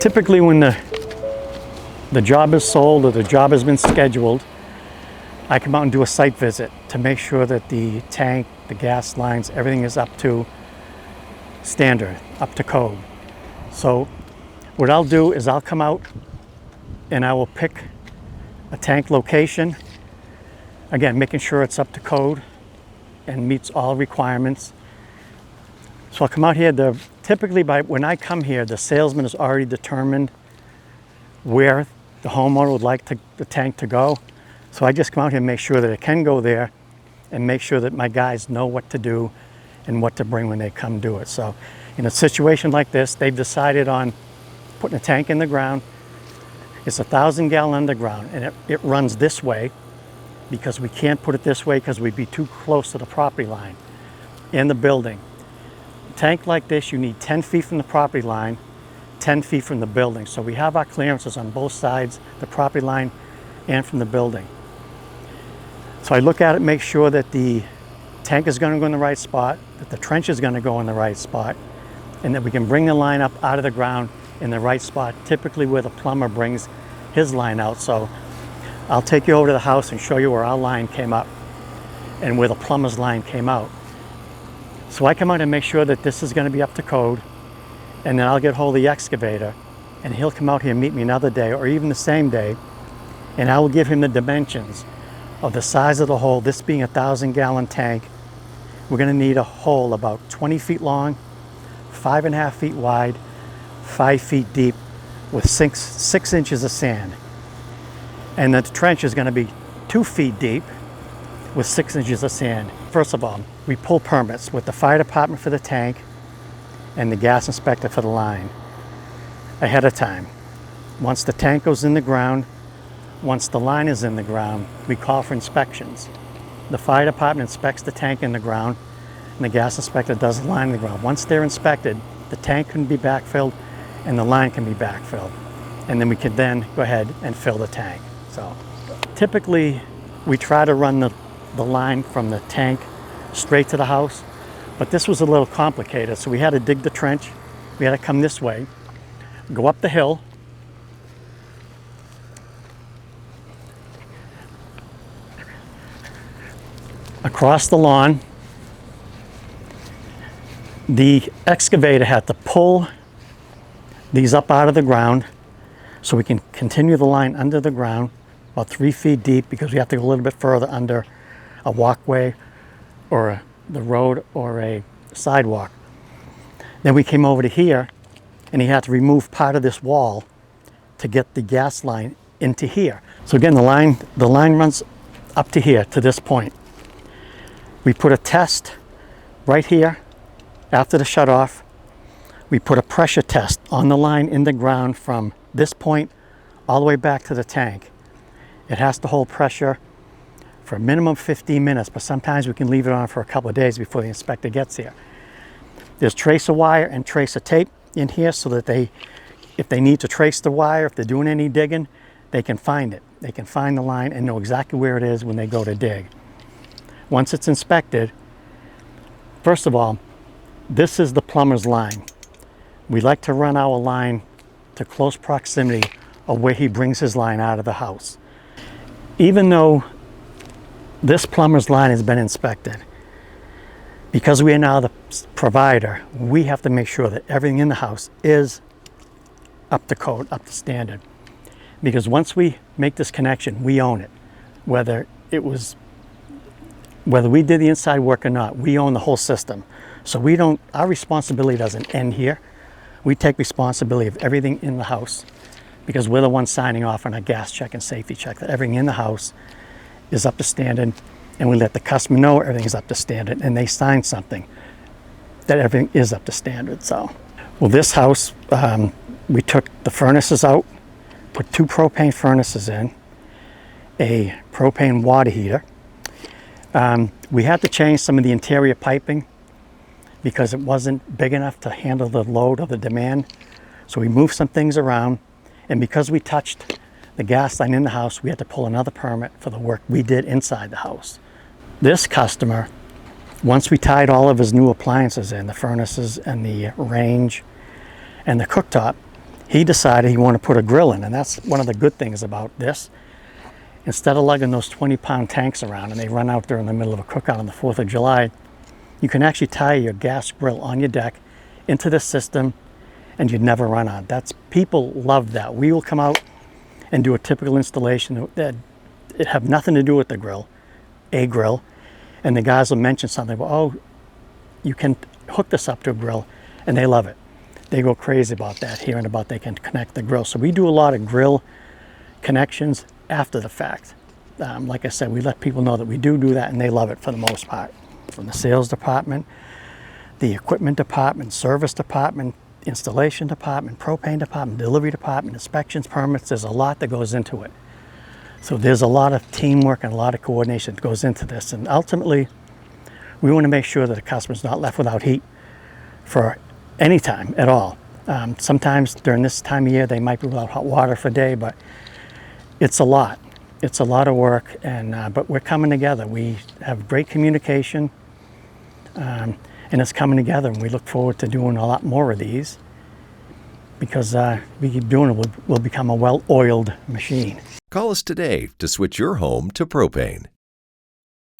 Typically when the job is sold or the job has been scheduled, I come out and do a site visit to make sure that the tank, the gas lines, everything is up to standard, up to code. So what I'll do is I'll come out and I will pick a tank location, again making sure it's up to code and meets all requirements. So I'll come out here. Typically when I come here, the salesman has already determined where the homeowner would like the tank to go. So I just come out here and make sure that it can go there and make sure that my guys know what to do and what to bring when they come do it. So in a situation like this, they've decided on putting a tank in the ground. It's 1,000 gallon underground, and it runs this way because we can't put it this way because we'd be too close to the property line in the building. A tank like this, you need 10 feet from the property line, 10 feet from the building. So we have our clearances on both sides, the property line and from the building. So I look at it, make sure that the tank is going to go in the right spot, that the trench is going to go in the right spot, and that we can bring the line up out of the ground in the right spot, typically where the plumber brings his line out. So I'll take you over to the house and show you where our line came up and where the plumber's line came out. So I come out and make sure that this is going to be up to code, and then I'll get hold of the excavator and he'll come out here and meet me another day or even the same day, and I will give him the dimensions of the size of the hole. This being 1,000 gallon tank, we're going to need a hole about 20 feet long, 5.5 feet wide, 5 feet deep, with 6 inches of sand. And the trench is going to be 2 feet deep with 6 inches of sand. First of all, we pull permits with the fire department for the tank and the gas inspector for the line ahead of time. Once the tank goes in the ground, once the line is in the ground, we call for inspections. The fire department inspects the tank in the ground, and the gas inspector does the line in the ground. Once they're inspected, the tank can be backfilled and the line can be backfilled. And then we can then go ahead and fill the tank. So typically we try to run the line from the tank straight to the house, but this was a little complicated. So we had to dig the trench. We had to come this way, go up the hill, across the lawn. The excavator had to pull these up out of the ground so we can continue the line under the ground about 3 feet deep, because we have to go a little bit further under a walkway or the road or a sidewalk. Then we came over to here and he had to remove part of this wall to get the gas line into here. So again, the line runs up to here, to this point. We put a test right here after the shutoff. We put a pressure test on the line in the ground from this point all the way back to the tank. It has to hold pressure for a minimum of 15 minutes, but sometimes we can leave it on for a couple of days before the inspector gets here. There's tracer wire and tracer tape in here so that if they need to trace the wire, if they're doing any digging, they can find it. They can find the line and know exactly where it is when they go to dig. Once it's inspected, first of all, this is the plumber's line. We like to run our line to close proximity of where he brings his line out of the house. Even though this plumber's line has been inspected, because we are now the provider, we have to make sure that everything in the house is up to code, up to standard. Because once we make this connection, we own it. Whether we did the inside work or not, we own the whole system. So our responsibility doesn't end here. We take responsibility of everything in the house, because we're the ones signing off on a gas check and safety check that everything in the house is up to standard, and we let the customer know everything is up to standard, and they sign something that everything is up to standard. So, well, this house, we took the furnaces out, put 2 propane furnaces in, a propane water heater. We had to change some of the interior piping because it wasn't big enough to handle the load of the demand. So we moved some things around, and because we touched the gas line in the house, we had to pull another permit for the work we did inside the house. This customer, once we tied all of his new appliances in, the furnaces and the range and the cooktop, he decided he wanted to put a grill in, and that's one of the good things about this. Instead of lugging those 20-pound tanks around and they run out there in the middle of a cookout on the 4th of July, you can actually tie your gas grill on your deck into the system and you'd never run out. People love that. We will come out and do a typical installation that it have nothing to do with the grill, and the guys will mention something, well, oh, you can hook this up to a grill, and they love it. They go crazy about that, hearing about they can connect the grill. So we do a lot of grill connections after the fact. Like I said, we let people know that we do that, and they love it for the most part. From the sales department, the equipment department, service department, installation department, propane department, delivery department, inspections, permits, there's a lot that goes into it. So there's a lot of teamwork and a lot of coordination that goes into this. And ultimately, we want to make sure that the customer's not left without heat for any time at all. Sometimes during this time of year, they might be without hot water for a day, but it's a lot. It's a lot of work, and but we're coming together. We have great communication, and it's coming together, and we look forward to doing a lot more of these because we keep doing it, we'll become a well-oiled machine. Call us today to switch your home to propane.